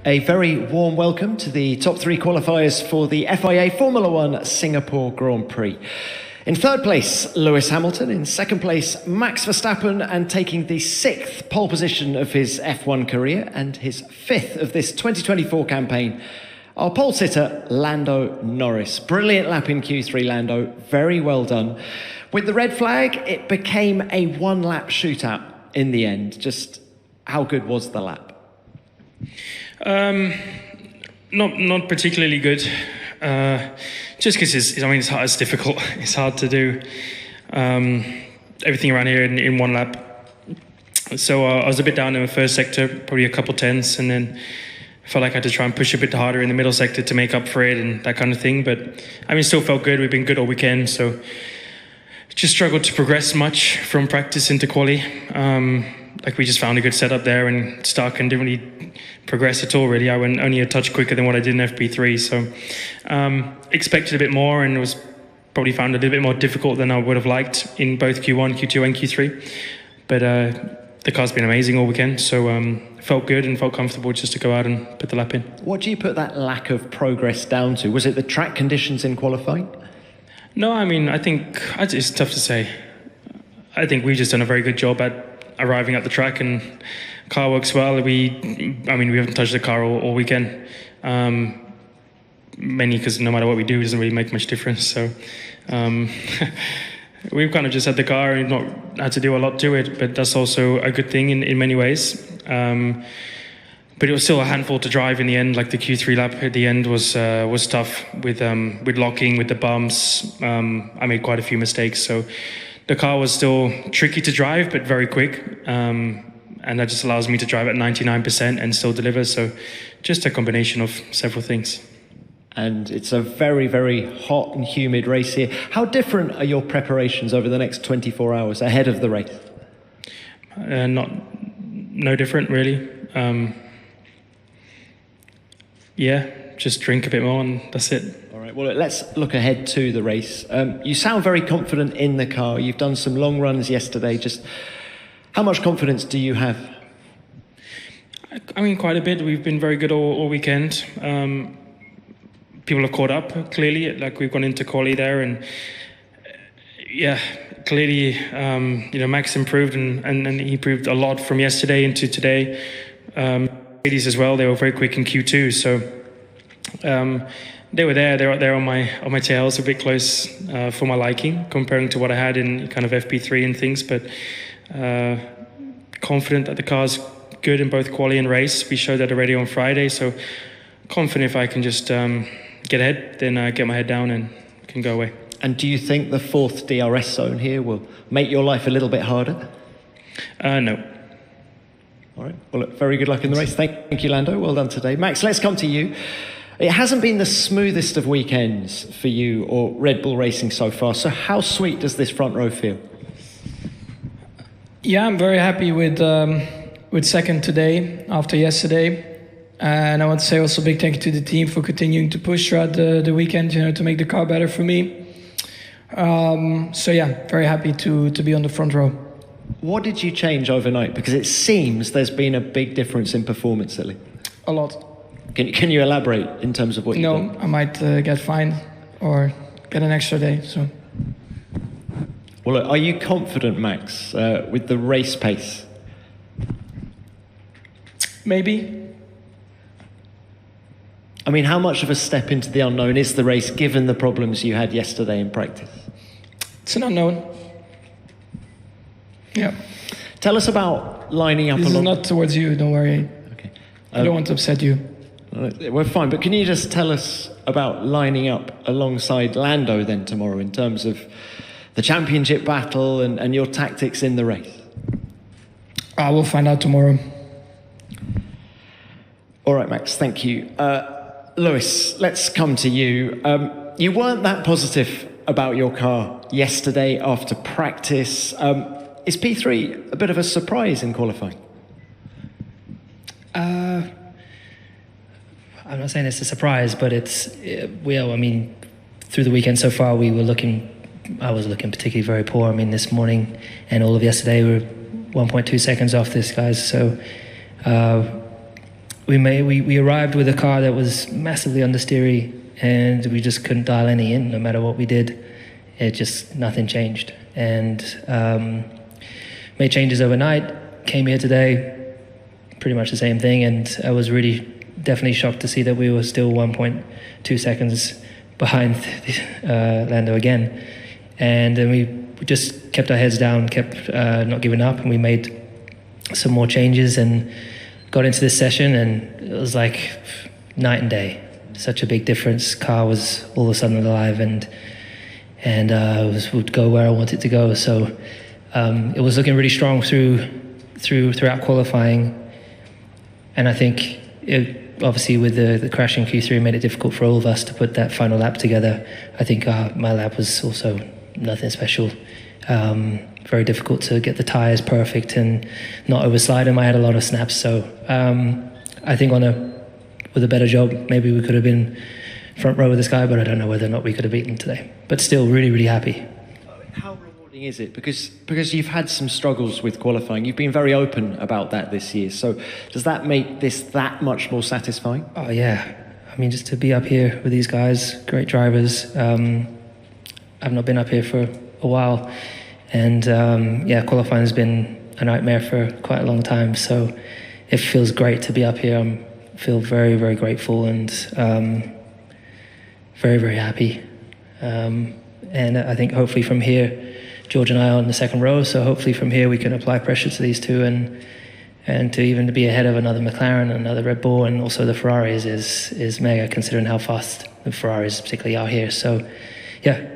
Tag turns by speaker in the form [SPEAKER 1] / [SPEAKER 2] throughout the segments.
[SPEAKER 1] A very warm welcome to the top three qualifiers for the FIA Formula One Singapore Grand Prix. In third place, Lewis Hamilton. In second place, Max Verstappen, and taking the sixth pole position of his F1 career and his fifth of this 2024 campaign, our pole sitter, Lando Norris. Brilliant lap in Q3, Lando. Very well done. With the red flag, it became a one-lap shootout in the end. Just how good was the lap?
[SPEAKER 2] Not particularly good. Just because it's difficult. It's hard to do everything around here in one lap. So I was a bit down in the first sector, probably a couple tenths, and then felt like I had to try and push a bit harder in the middle sector to make up for it and that kind of thing. But still felt good. We've been good all weekend, so just struggled to progress much from practice into quali. We just found a good setup there and stuck and didn't really progress at all, really. I went only a touch quicker than what I did in FP3, so expected a bit more, and it was probably found a little bit more difficult than I would have liked in both Q1, Q2 and Q3. But the car's been amazing all weekend, so felt good and felt comfortable just to go out and put the lap in.
[SPEAKER 1] What do you put that lack of progress down to? Was it the track conditions in qualifying?
[SPEAKER 2] No, I think it's tough to say. I think we've just done a very good job at arriving at the track, and car works well. We haven't touched the car all weekend, mainly because no matter what we do, it doesn't really make much difference. So we've kind of just had the car and not had to do a lot to it, but that's also a good thing in many ways. But it was still a handful to drive in the end. Like the Q3 lap at the end was tough with locking, with the bumps. I made quite a few mistakes, so the car was still tricky to drive, but very quick. And that just allows me to drive at 99% and still deliver. So just a combination of several things.
[SPEAKER 1] And it's a very, very hot and humid race here. How different are your preparations over the next 24 hours ahead of the race? No different, really. Just drink a bit more and that's it. All right, well, let's look ahead to the race. You sound very confident in the car. You've done some long runs yesterday. Just how much confidence do you have?
[SPEAKER 2] Quite a bit. We've been very good all weekend. People have caught up, clearly. Like, we've gone into quali there, and clearly, Max improved and he improved a lot from yesterday into today. Ladies as well, they were very quick in Q2, so they were there. They're on my tails, a bit close for my liking, comparing to what I had in kind of FP3 and things. But confident that the car's good in both quali and race. We showed that already on Friday, so confident if I can just get ahead, then get my head down and can go away.
[SPEAKER 1] And do you think the fourth DRS zone here will make your life a little bit harder?
[SPEAKER 2] No.
[SPEAKER 1] All right. Well, look, very good luck in the race. Thank you, Lando. Well done today. Max, let's come to you. It hasn't been the smoothest of weekends for you or Red Bull Racing so far. So how sweet does this front row feel?
[SPEAKER 3] Yeah, I'm very happy with second today after yesterday. And I want to say also a big thank you to the team for continuing to push throughout the weekend, to make the car better for me. Very happy to be on the front row.
[SPEAKER 1] What did you change overnight? Because it seems there's been a big difference in performance, Silly.
[SPEAKER 3] A lot.
[SPEAKER 1] Can you elaborate in terms of what you've done?
[SPEAKER 3] No, I might get fined or get an extra day. So.
[SPEAKER 1] Well, look, are you confident, Max, with the race pace?
[SPEAKER 3] Maybe.
[SPEAKER 1] How much of a step into the unknown is the race, given the problems you had yesterday in practice?
[SPEAKER 3] It's an unknown. Yeah.
[SPEAKER 1] Tell us about lining up.
[SPEAKER 3] This is not towards you, don't worry.
[SPEAKER 1] Okay.
[SPEAKER 3] I don't want to upset you.
[SPEAKER 1] We're fine, but can you just tell us about lining up alongside Lando then tomorrow in terms of the championship battle and your tactics in the race?
[SPEAKER 3] We'll find out tomorrow.
[SPEAKER 1] All right, Max, thank you. Lewis, let's come to you. You weren't that positive about your car yesterday after practice. Is P3 a bit of a surprise in qualifying?
[SPEAKER 4] I'm not saying it's a surprise, but through the weekend so far, I was looking particularly very poor. This morning and all of yesterday, we were 1.2 seconds off this, guys. So we arrived with a car that was massively understeery, and we just couldn't dial any in. No matter what we did, nothing changed. And made changes overnight. Came here today, pretty much the same thing, and I was really definitely shocked to see that we were still 1.2 seconds behind Lando again. And then we just kept our heads down, kept not giving up, and we made some more changes and got into this session, and it was like night and day. Such a big difference. Car was all of a sudden alive, and would go where I wanted to go. So it was looking really strong throughout qualifying, and I think obviously with the crash in Q3 it made it difficult for all of us to put that final lap together. I think my lap was also nothing special. Very difficult to get the tyres perfect and not overslide them. I had a lot of snaps, so I think with a better job, maybe we could have been front row with this guy, but I don't know whether or not we could have beaten him today. But still, really, really happy.
[SPEAKER 1] How rewarding is it? Because you've had some struggles with qualifying. You've been very open about that this year. So does that make this that much more satisfying?
[SPEAKER 4] Oh, yeah. I mean, just to be up here with these guys, great drivers. I've not been up here for a while. And qualifying has been a nightmare for quite a long time. So it feels great to be up here. I feel very, very grateful and very, very happy. And I think hopefully from here, George and I are on the second row. So hopefully from here we can apply pressure to these two and to even be ahead of another McLaren, another Red Bull, and also the Ferraris is mega, considering how fast the Ferraris particularly are here. So yeah,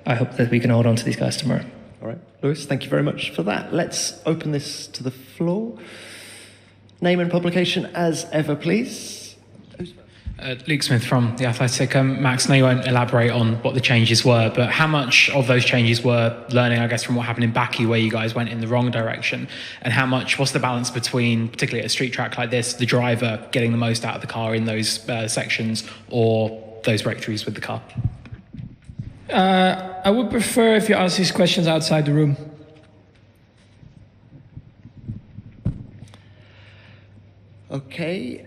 [SPEAKER 4] I hope that we can hold on to these guys tomorrow.
[SPEAKER 1] All right, Lewis, thank you very much for that. Let's open this to the floor. Name and publication as ever, please.
[SPEAKER 5] Luke Smith from The Athletic. Max, I know you won't elaborate on what the changes were, but how much of those changes were learning, I guess, from what happened in Baku, where you guys went in the wrong direction? And what's the balance between, particularly at a street track like this, the driver getting the most out of the car in those sections, or those breakthroughs with the car?
[SPEAKER 3] I would prefer if you ask these questions outside the room.
[SPEAKER 1] Okay.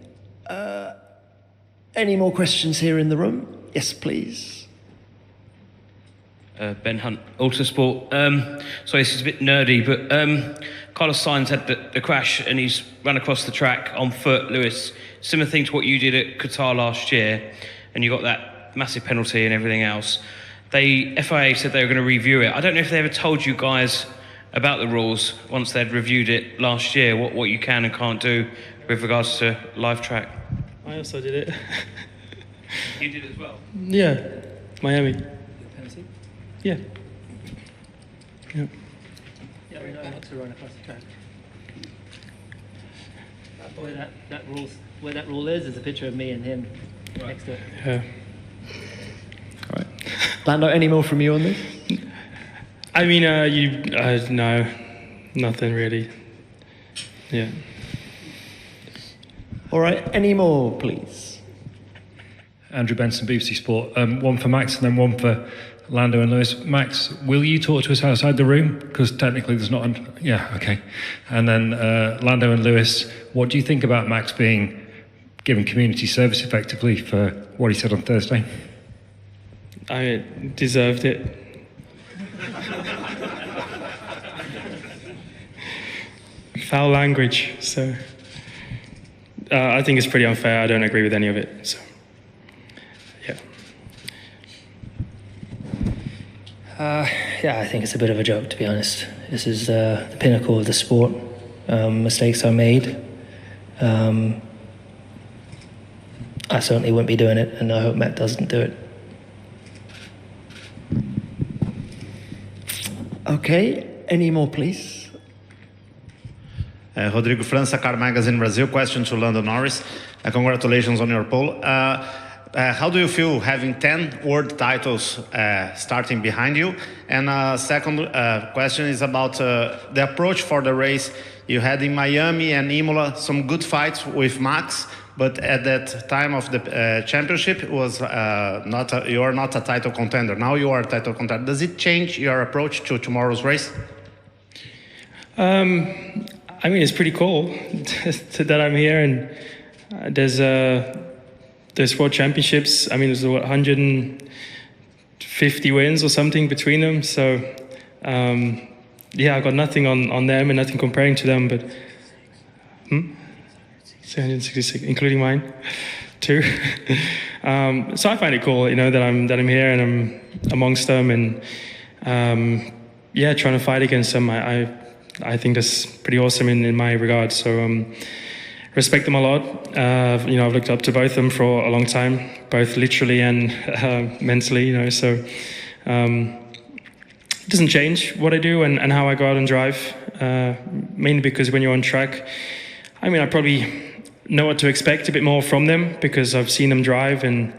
[SPEAKER 1] Any more questions here in the room? Yes, please.
[SPEAKER 6] Ben Hunt, Autosport. Sorry, this is a bit nerdy, but Carlos Sainz had the crash and he's run across the track on foot. Lewis, similar thing to what you did at Qatar last year, and you got that massive penalty and everything else. FIA said they were going to review it. I don't know if they ever told you guys about the rules once they'd reviewed it last year, what you can and can't do with regards to live track.
[SPEAKER 2] I also did it.
[SPEAKER 6] You did as well?
[SPEAKER 2] Yeah, Miami.
[SPEAKER 4] Penalty?
[SPEAKER 2] Yeah.
[SPEAKER 4] Yeah, we know not to run across the track. Where that rule is a picture of me and him next to it.
[SPEAKER 2] Yeah.
[SPEAKER 1] All right. Lando, any more from you on this?
[SPEAKER 2] I mean, no, nothing really. Yeah.
[SPEAKER 1] All right, any more, please?
[SPEAKER 7] Andrew Benson, BBC Sport. One for Max and then one for Lando and Lewis. Max, will you talk to us outside the room? Because technically there's not... Yeah, okay. And then Lando and Lewis, what do you think about Max being given community service effectively for what he said on Thursday?
[SPEAKER 2] I deserved it. Foul language, so... I think it's pretty unfair. I don't agree with any of it, so...
[SPEAKER 4] Yeah, I think it's a bit of a joke, to be honest. This is the pinnacle of the sport. Mistakes are made. I certainly wouldn't be doing it, and I hope Matt doesn't do it.
[SPEAKER 1] Okay, any more, please?
[SPEAKER 8] Rodrigo França, Car Magazine Brazil. Question to Lando Norris. Congratulations on your pole. How do you feel having 10 world titles starting behind you? And second question is about the approach for the race. You had in Miami and Imola some good fights with Max, but at that time of the championship, it was you are not a title contender. Now you are a title contender. Does it change your approach to tomorrow's race?
[SPEAKER 2] I mean, it's pretty cool that I'm here, and there's World Championships. I mean, there's 150 wins or something between them. So yeah, I got nothing on them and nothing comparing to them. But 766, including mine, too. So I find it cool, that I'm here and I'm amongst them, and yeah, trying to fight against them. I think that's pretty awesome in my regard. So respect them a lot. I've looked up to both of them for a long time, both literally and mentally. So it doesn't change what I do and how I go out and drive. Mainly because when you're on track, I probably know what to expect a bit more from them because I've seen them drive, and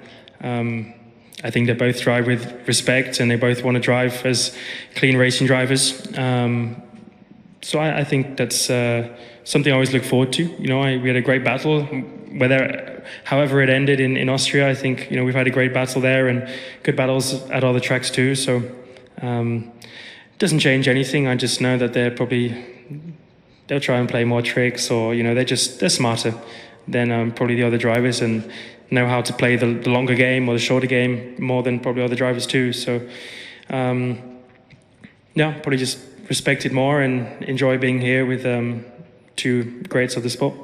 [SPEAKER 2] I think they both drive with respect and they both want to drive as clean racing drivers. So I think that's something I always look forward to. We had a great battle, however it ended in Austria. I think we've had a great battle there and good battles at other tracks too. So it doesn't change anything. I just know that they'll try and play more tricks, or they're smarter than probably the other drivers and know how to play the longer game or the shorter game more than probably other drivers too. So yeah, probably just respect it more and enjoy being here with two greats of the sport.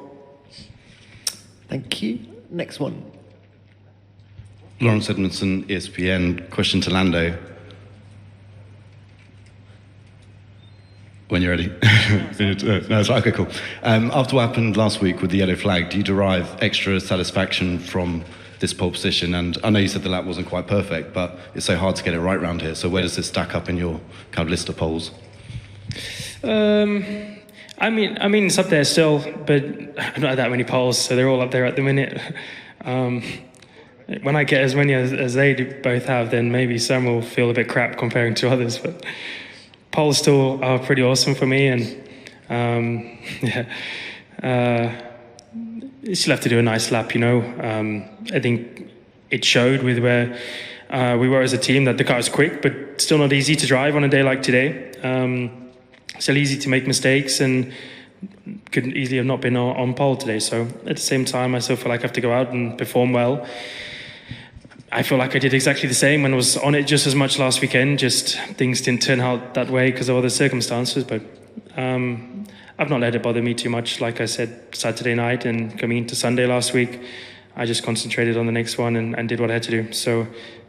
[SPEAKER 1] Thank you. Next one.
[SPEAKER 9] Lawrence Edmondson, ESPN. Question to Lando. When you're ready. No, it's okay, cool. After what happened last week with the yellow flag, do you derive extra satisfaction from this pole position? And I know you said the lap wasn't quite perfect, but it's so hard to get it right round here. So where does this stack up in your kind of list of poles?
[SPEAKER 2] It's up there still, but I don't have that many poles, so they're all up there at the minute. When I get as many as they both have, then maybe some will feel a bit crap comparing to others, but poles still are pretty awesome for me, and you still have to do a nice lap, I think it showed with where we were as a team that the car was quick, but still not easy to drive on a day like today. Still easy to make mistakes and could easily have not been on pole today. So at the same time, I still feel like I have to go out and perform well. I feel like I did exactly the same when I was on it just as much last weekend, just things didn't turn out that way because of other circumstances, but I've not let it bother me too much. Like I said, Saturday night and coming into Sunday last week, I just concentrated on the next one and did what I had to do. So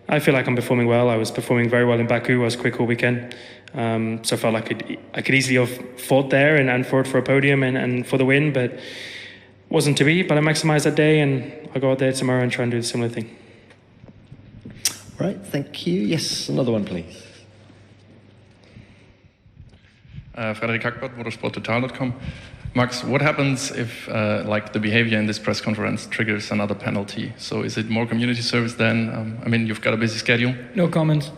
[SPEAKER 2] I feel like I'm performing well. I was performing very well in Baku. I was quick all weekend. So I felt like I could easily have fought there and fought for a podium and for the win, but wasn't to be. But I maximized that day, and I'll go out there tomorrow and try and do a similar thing.
[SPEAKER 1] Right, thank you. Yes, another one, please.
[SPEAKER 10] Frederik Hackbart, motorsporttotal.com. Max, what happens if the behavior in this press conference triggers another penalty? So is it more community service then? You've got a busy schedule.
[SPEAKER 3] No comment.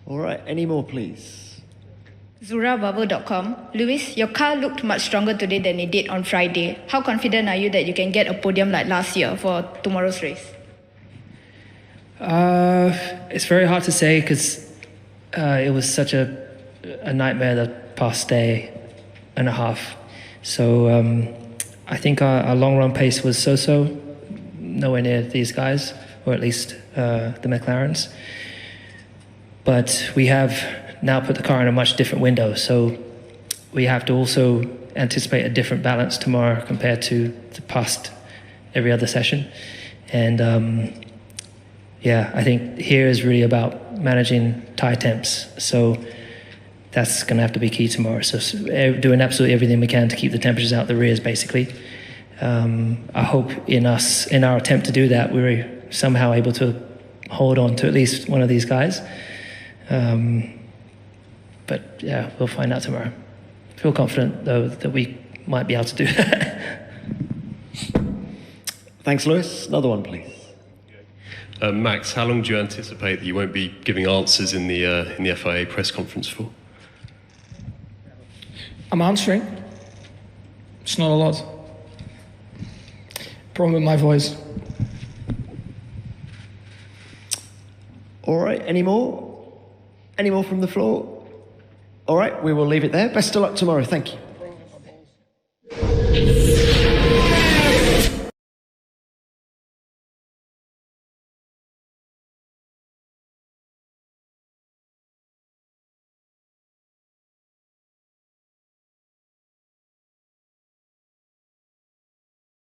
[SPEAKER 1] All right, any more, please?
[SPEAKER 11] ZuraBubble.com. Lewis, your car looked much stronger today than it did on Friday. How confident are you that you can get a podium like last year for tomorrow's race?
[SPEAKER 4] It's very hard to say because it was such a nightmare the past day and a half. So I think our long run pace was so-so, nowhere near these guys, or at least the McLarens. But we have now put the car in a much different window, so we have to also anticipate a different balance tomorrow compared to the past every other session. And I think here is really about managing tire temps. So that's going to have to be key tomorrow. So doing absolutely everything we can to keep the temperatures out the rears, basically. I hope in our attempt to do that, we're somehow able to hold on to at least one of these guys. But yeah, we'll find out tomorrow. I feel confident, though, that we might be able to do that.
[SPEAKER 1] Thanks, Lewis. Another one, please.
[SPEAKER 12] Max, how long do you anticipate that you won't be giving answers in the FIA press conference for?
[SPEAKER 3] I'm answering. It's not a lot. Problem with my voice.
[SPEAKER 1] All right, any more? Any more from the floor? All right, we will leave it there. Best of luck tomorrow. Thank you.